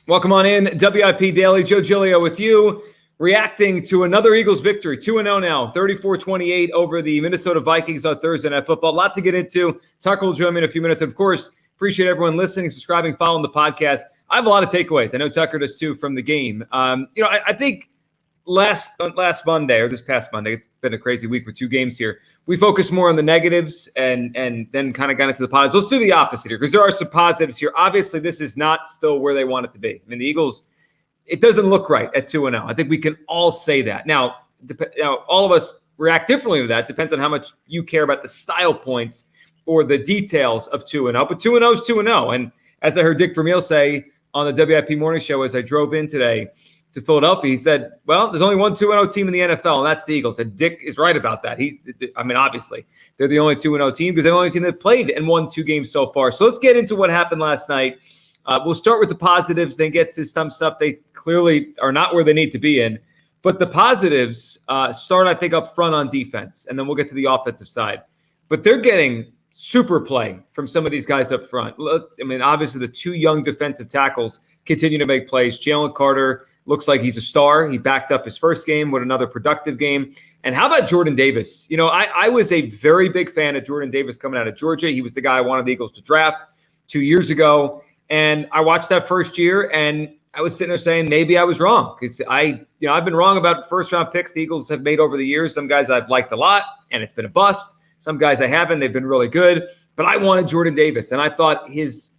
Welcome on in, WIP Daily. Joe Giglio with you, reacting to another Eagles victory, 2-0 now, 34-28 over the Minnesota Vikings on Thursday Night Football. A lot to get into. Tucker will join me in a few minutes. Of course, appreciate everyone listening, subscribing, following the podcast. I have a lot of takeaways. I know Tucker does too from the game. I think last Monday, or this past Monday, it's been a crazy week with two games here. We focused more on the negatives and then kind of got into the positives. Let's do the opposite here because there are some positives here. Obviously, this is not still where they want it to be. I mean, the Eagles, it doesn't look right at 2-0. I think we can all say that. Now, all of us react differently to that. Depends on how much you care about the style points or the details of 2-0. But 2-0 is 2-0. And as I heard Dick Vermeil say on the WIP Morning Show as I drove in today to Philadelphia, he said, well, there's only one 2-0 team in the NFL, and that's the Eagles. And Dick is right about that. Obviously, they're the only 2-0 team because they're the only team that played and won two games so far. So let's get into what happened last night. We'll start with the positives, then get to some stuff they clearly are not where they need to be in. But the positives start, I think, up front on defense, and then we'll get to the offensive side. But they're getting super play from some of these guys up front. I mean, obviously, the two young defensive tackles continue to make plays. Jalen Carter looks like he's a star. He backed up his first game with another productive game. And how about Jordan Davis? You know, I was a very big fan of Jordan Davis coming out of Georgia. He was the guy I wanted the Eagles to draft 2 years ago. And I watched that first year, and I was sitting there saying maybe I was wrong because I've been wrong about first-round picks the Eagles have made over the years. Some guys I've liked a lot, and it's been a bust. Some guys I haven't. They've been really good. But I wanted Jordan Davis, and I thought his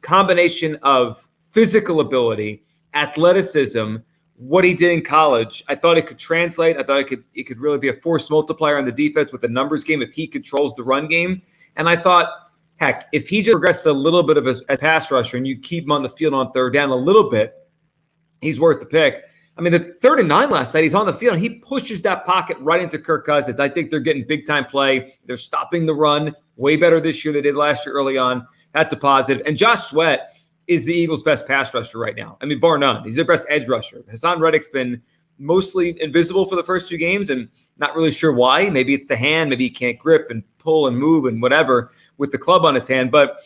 combination of physical ability, athleticism, what he did in college, I thought it could translate. I thought it could really be a force multiplier on the defense with the numbers game if he controls the run game. And I thought, heck, if he just progressed a little bit of a pass rusher and you keep him on the field on third down a little bit, he's worth the pick. I mean, the 3rd and 9 last night, he's on the field, and he pushes that pocket right into Kirk Cousins. I think they're getting big-time play. They're stopping the run way better this year than they did last year early on. That's a positive. And Josh Sweat is the Eagles' best pass rusher right now. I mean, bar none. He's their best edge rusher. Hassan Reddick's been mostly invisible for the first 2 games, and not really sure why. Maybe it's the hand. Maybe he can't grip and pull and move and whatever with the club on his hand. But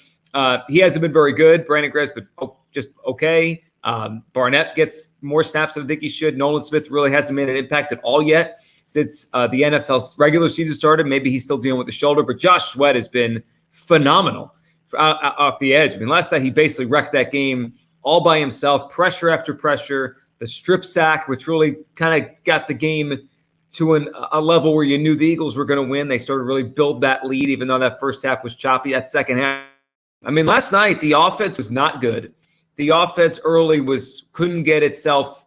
he hasn't been very good. Brandon Graham's been just okay. Barnett gets more snaps than I think he should. Nolan Smith really hasn't made an impact at all yet since the NFL regular season started. Maybe he's still dealing with the shoulder. But Josh Sweat has been phenomenal off the edge. I mean, last night he basically wrecked that game all by himself, pressure after pressure, the strip sack, which really kind of got the game to a level where you knew the Eagles were going to win. They started to really build that lead, even though that first half was choppy. That second half, I mean, last night the offense was not good. The offense early couldn't get itself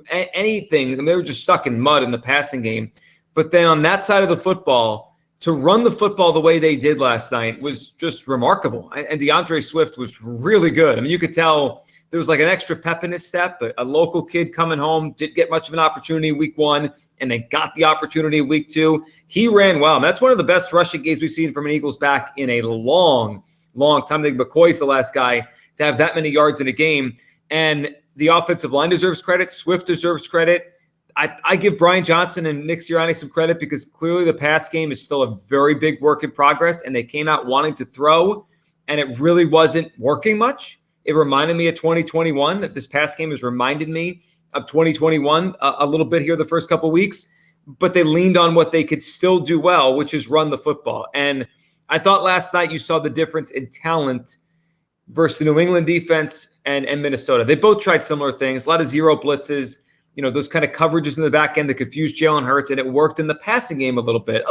anything. I mean, they were just stuck in mud in the passing game. But then on that side of the football, to run the football the way they did last night was just remarkable. And DeAndre Swift was really good. I mean, you could tell there was like an extra pep in his step. A local kid coming home, didn't get much of an opportunity week 1, and then got the opportunity week 2. He ran well. And that's one of the best rushing games we've seen from an Eagles back in a long, long time. I think McCoy's the last guy to have that many yards in a game. And the offensive line deserves credit. Swift deserves credit. I give Brian Johnson and Nick Sirianni some credit because clearly the pass game is still a very big work in progress, and they came out wanting to throw, and it really wasn't working much. It reminded me of 2021. This pass game has reminded me of 2021 a little bit here the first couple of weeks, but they leaned on what they could still do well, which is run the football. And I thought last night you saw the difference in talent versus the New England defense and Minnesota. They both tried similar things, a lot of zero blitzes, those kind of coverages in the back end that confused Jalen Hurts, and it worked in the passing game a little bit.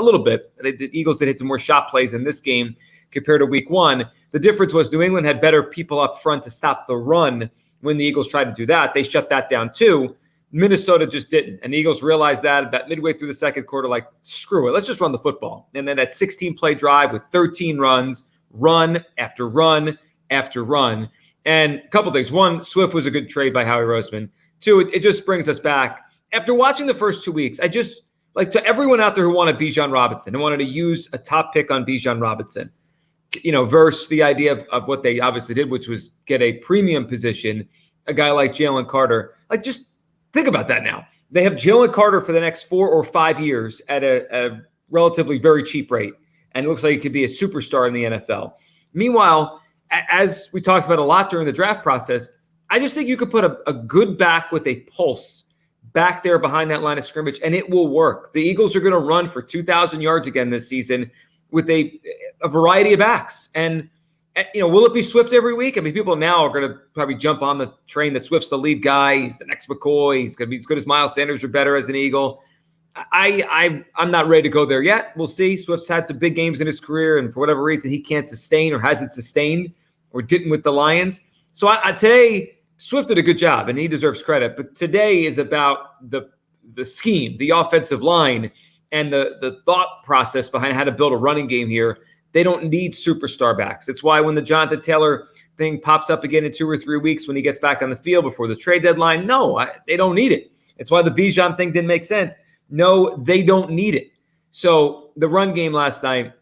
The Eagles did hit some more shot plays in this game compared to week 1. The difference was New England had better people up front to stop the run when the Eagles tried to do that. They shut that down too. Minnesota just didn't. And the Eagles realized that about midway through the second quarter, like, screw it, let's just run the football. And then that 16-play drive with 13 runs, run after run after run. And a couple things. One, Swift was a good trade by Howie Roseman. 2, it just brings us back. After watching the first 2 weeks, I just, like, to everyone out there who wanted Bijan Robinson and wanted to use a top pick on Bijan Robinson, versus the idea of what they obviously did, which was get a premium position, a guy like Jalen Carter. Like, just think about that now. They have Jalen Carter for the next 4 or 5 years at a relatively very cheap rate, and it looks like he could be a superstar in the NFL. Meanwhile, as we talked about a lot during the draft process, I just think you could put a good back with a pulse back there behind that line of scrimmage, and it will work. The Eagles are going to run for 2,000 yards again this season with a variety of backs. And, will it be Swift every week? I mean, people now are going to probably jump on the train that Swift's the lead guy. He's the next McCoy. He's going to be as good as Miles Sanders or better as an Eagle. I'm not ready to go there yet. We'll see. Swift's had some big games in his career, and for whatever reason, he can't sustain or hasn't sustained or didn't with the Lions. So today, Swift did a good job, and he deserves credit. But today is about the scheme, the offensive line, and the thought process behind how to build a running game here. They don't need superstar backs. It's why when the Jonathan Taylor thing pops up again in 2 or 3 weeks when he gets back on the field before the trade deadline, they don't need it. It's why the Bijan thing didn't make sense. No, they don't need it. So the run game last night,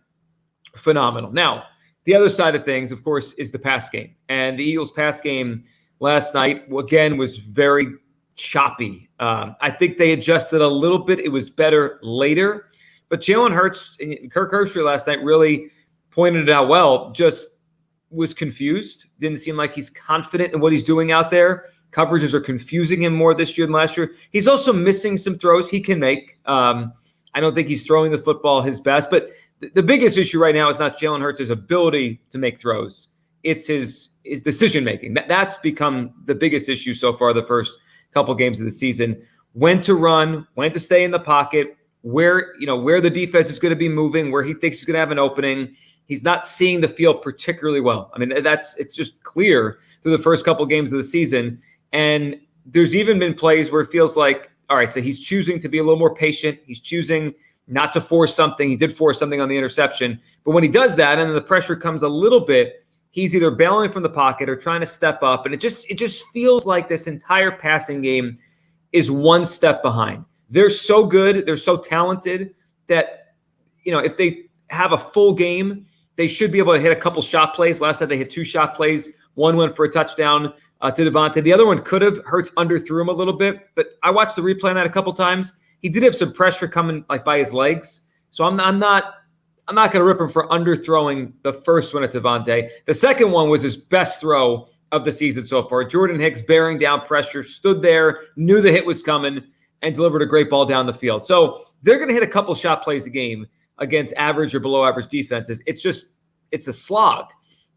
phenomenal. Now, the other side of things, of course, is the pass game. And the Eagles' pass game last night, again, was very choppy. I think they adjusted a little bit. It was better later. But Jalen Hurts and Kirk Herbstreit last night really pointed it out well, just was confused. Didn't seem like he's confident in what he's doing out there. Coverages are confusing him more this year than last year. He's also missing some throws he can make. I don't think he's throwing the football his best. But the biggest issue right now is not Jalen Hurts' ability to make throws. It's his decision-making. That's become the biggest issue so far the first couple games of the season. When to run, when to stay in the pocket, where the defense is going to be moving, where he thinks he's going to have an opening. He's not seeing the field particularly well. I mean, it's just clear through the first couple games of the season. And there's even been plays where it feels like, all right, so he's choosing to be a little more patient. He's choosing not to force something. He did force something on the interception. But when he does that and then the pressure comes a little bit, he's either bailing from the pocket or trying to step up. And it just feels like this entire passing game is one step behind. They're so good. They're so talented that, if they have a full game, they should be able to hit a couple shot plays. Last night they hit 2 shot plays. One went for a touchdown to Devontae. The other one could have. Hurts underthrew him a little bit. But I watched the replay on that a couple times. He did have some pressure coming by his legs. So I'm not going to rip him for underthrowing the first one at Devontae. The second one was his best throw of the season so far. Jordan Hicks bearing down pressure, stood there, knew the hit was coming, and delivered a great ball down the field. So they're going to hit a couple shot plays a game against average or below average defenses. It's a slog.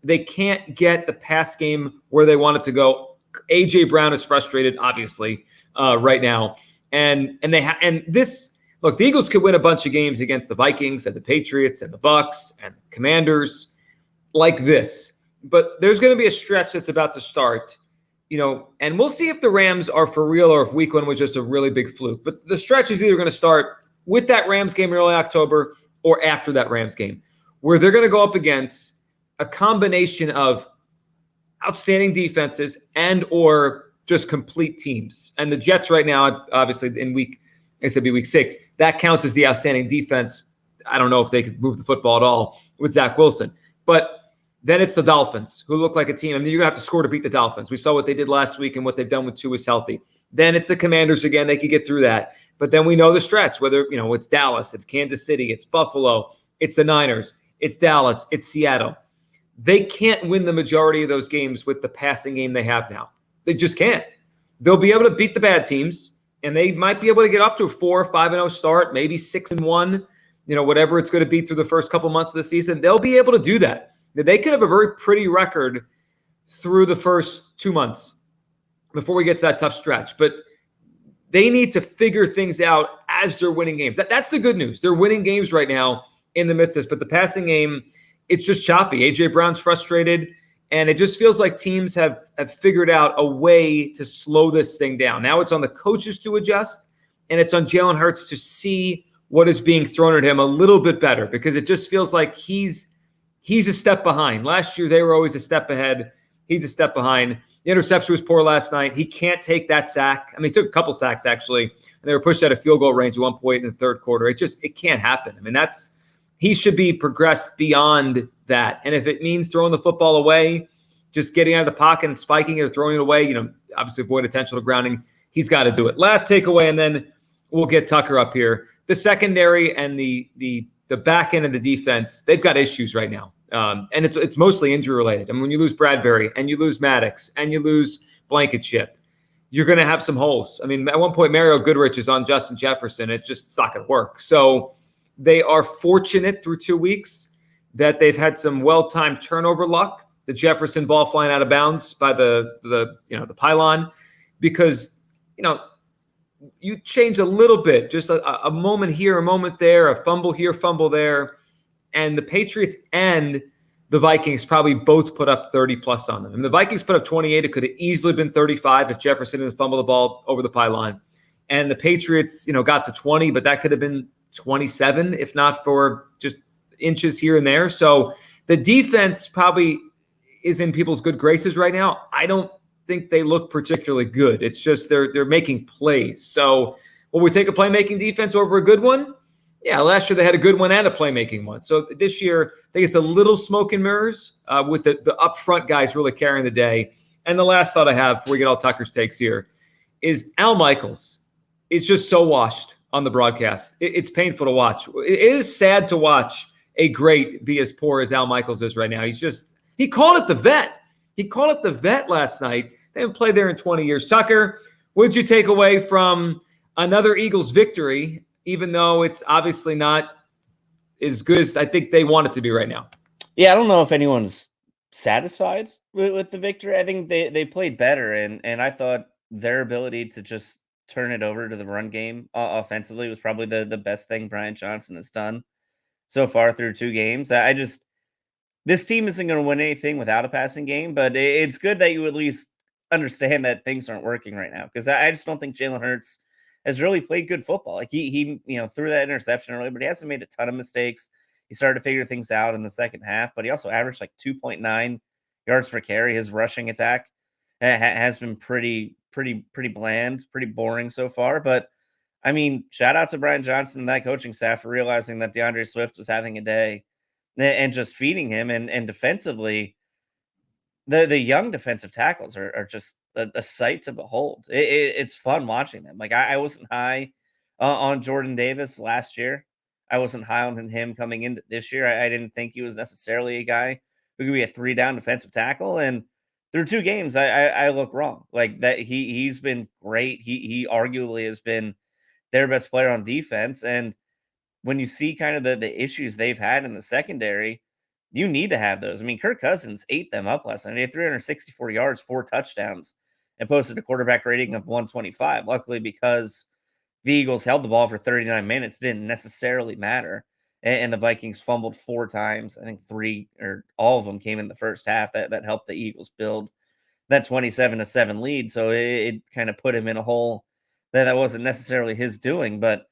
They can't get the pass game where they want it to go. A.J. Brown is frustrated, obviously, right now. Look, the Eagles could win a bunch of games against the Vikings and the Patriots and the Bucks and the Commanders like this. But there's going to be a stretch that's about to start, and we'll see if the Rams are for real or if week 1 was just a really big fluke. But the stretch is either going to start with that Rams game in early October or after that Rams game, where they're going to go up against a combination of outstanding defenses and or just complete teams. And the Jets right now, obviously in week 6, that counts as the outstanding defense. I don't know if they could move the football at all with Zach Wilson. But then it's the Dolphins, who look like a team. I mean, you're going to have to score to beat the Dolphins. We saw what they did last week and what they've done with Tua is healthy. Then it's the Commanders again. They could get through that. But then we know the stretch, whether, it's Dallas, it's Kansas City, it's Buffalo, it's the Niners, it's Dallas, it's Seattle. They can't win the majority of those games with the passing game they have now. They just can't. They'll be able to beat the bad teams, and they might be able to get off to a 4 or 5-0 start, maybe 6-1, whatever it's going to be through the first couple months of the season. They'll be able to do that. They could have a very pretty record through the first 2 months before we get to that tough stretch. But they need to figure things out as they're winning games. That's the good news. They're winning games right now in the midst of this. But the passing game, it's just choppy. A.J. Brown's frustrated. And it just feels like teams have figured out a way to slow this thing down. Now it's on the coaches to adjust, and it's on Jalen Hurts to see what is being thrown at him a little bit better, because it just feels like he's a step behind. Last year, they were always a step ahead. He's a step behind. The interception was poor last night. He can't take that sack. I mean, he took a couple sacks, actually, and they were pushed out of field goal range at one point in the third quarter. It can't happen. I mean, he should be progressed beyond that. And if it means throwing the football away, just getting out of the pocket and spiking it or throwing it away, obviously avoid intentional grounding, he's got to do it. Last takeaway, and then we'll get Tucker up here. The secondary and the back end of the defense, they've got issues right now. And it's mostly injury related. I mean, when you lose Bradbury and you lose Maddox and you lose Blankenship, you're going to have some holes. I mean, at one point, Mario Goodrich is on Justin Jefferson. It's not going to work. So they are fortunate through 2 weeks that they've had some well-timed turnover luck. The Jefferson ball flying out of bounds by the pylon, because you change a little bit, just a moment here, a moment there, a fumble here, fumble there, and the Patriots and the Vikings probably both put up 30 plus on them. And the Vikings put up 28. It could have easily been 35 if Jefferson had fumbled the ball over the pylon. And the Patriots, got to 20, but that could have been 27 if not for just inches here and there. So the defense probably is in people's good graces right now. I don't think they look particularly good. It's just they're making plays. So will we take a playmaking defense over a good one? Yeah, last year they had a good one and a playmaking one. So this year, I think it's a little smoke and mirrors with the upfront guys really carrying the day. And the last thought I have before we get all Tucker's takes here is Al Michaels is just so washed on the broadcast. It's painful to watch. It is sad to watch a great be as poor as Al Michaels is right now. He called it the vet. He called it the vet last night. They haven't played there in 20 years. Tucker, what did you take away from another Eagles victory, even though it's obviously not as good as I think they want it to be right now? Yeah, I don't know if anyone's satisfied with the victory. I think they played better, and I thought their ability to just turn it over to the run game offensively was probably the best thing Brian Johnson has done so far through 2 games. This team isn't going to win anything without a passing game, but it's good that you at least understand that things aren't working right now, because I just don't think Jalen Hurts has really played good football. Like he threw that interception early, but he hasn't made a ton of mistakes. He started to figure things out in the second half, but he also averaged like 2.9 yards per carry. His rushing attack has been pretty bland, pretty boring so far. But I mean, shout out to Brian Johnson and that coaching staff for realizing that DeAndre Swift was having a day and just feeding him. And defensively, the young defensive tackles are just a sight to behold. It's fun watching them. Like I wasn't high on Jordan Davis last year. I wasn't high on him coming into this year. I didn't think he was necessarily a guy who could be a 3-down defensive tackle. And through 2 games, I look wrong. Like that he's been great. He arguably has been their best player on defense. And when you see kind of the issues they've had in the secondary, you need to have those. I mean, Kirk Cousins ate them up last night. He had 364 yards, 4 touchdowns, and posted a quarterback rating of 125. Luckily, because the Eagles held the ball for 39 minutes, didn't necessarily matter. And the Vikings fumbled 4 times. I think 3 or all of them came in the first half. That helped the Eagles build that 27-7 lead. So it kind of put him in a hole that wasn't necessarily his doing. But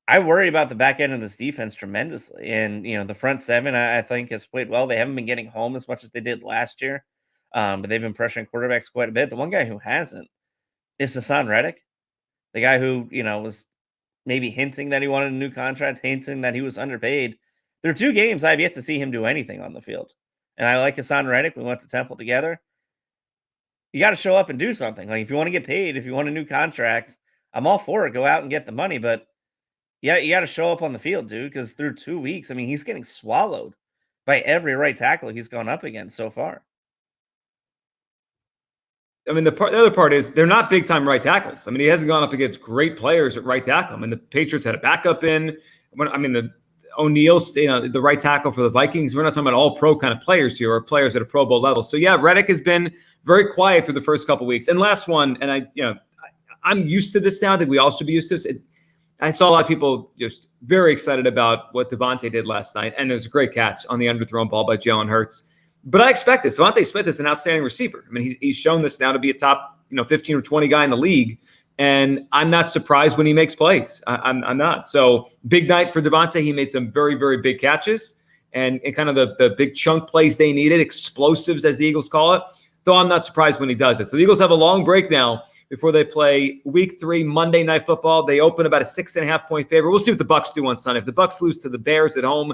I worry about the back end of this defense tremendously. And, the front 7, I think, has played well. They haven't been getting home as much as they did last year, but they've been pressuring quarterbacks quite a bit. The one guy who hasn't is Hassan Reddick, the guy who, was maybe hinting that he wanted a new contract, hinting that he was underpaid. There are 2 games I've yet to see him do anything on the field. And I like Hassan Reddick. We went to Temple together. You got to show up and do something. Like, if you want to get paid, if you want a new contract, I'm all for it. Go out and get the money. But yeah, you got to show up on the field, dude, because through 2 weeks, I mean, he's getting swallowed by every right tackle he's gone up against so far. I mean, the other part is they're not big-time right tackles. I mean, he hasn't gone up against great players at right tackle. I mean, the Patriots had a backup in. The O'Neill's, the right tackle for the Vikings. We're not talking about all-pro kind of players here, or players at a Pro Bowl level. So, yeah, Reddick has been very quiet through the first couple weeks. And last one, and I'm used to this now. I think we all should be used to this. I saw a lot of people just very excited about what Devontae did last night, and it was a great catch on the underthrown ball by Jalen Hurts. But I expect this. Devontae Smith is an outstanding receiver. I mean, he's shown this now to be a top 15 or 20 guy in the league, and I'm not surprised when he makes plays. I'm not. So big night for Devontae. He made some very, very big catches and kind of the big chunk plays they needed, explosives as the Eagles call it, though I'm not surprised when he does it. So the Eagles have a long break now before they play Week 3 Monday Night Football. They open about a 6.5-point favorite. We'll see what the Bucs do on Sunday. If the Bucs lose to the Bears at home,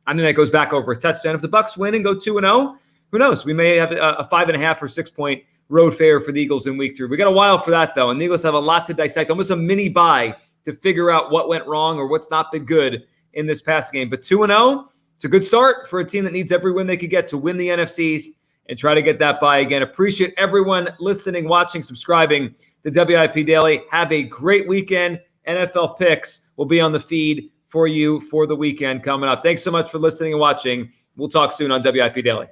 I think that goes back over a touchdown. If the Bucs win and go 2-0, who knows? We may have a 5.5 or 6-point road favorite for the Eagles in Week 3. We got a while for that, though, and the Eagles have a lot to dissect, almost a mini bye to figure out what went wrong or what's not been good in this past game. But 2-0, it's a good start for a team that needs every win they could get to win the NFC East and try to get that bye again. Appreciate everyone listening, watching, subscribing to WIP Daily. Have a great weekend. NFL picks will be on the feed for you for the weekend coming up. Thanks so much for listening and watching. We'll talk soon on WIP Daily.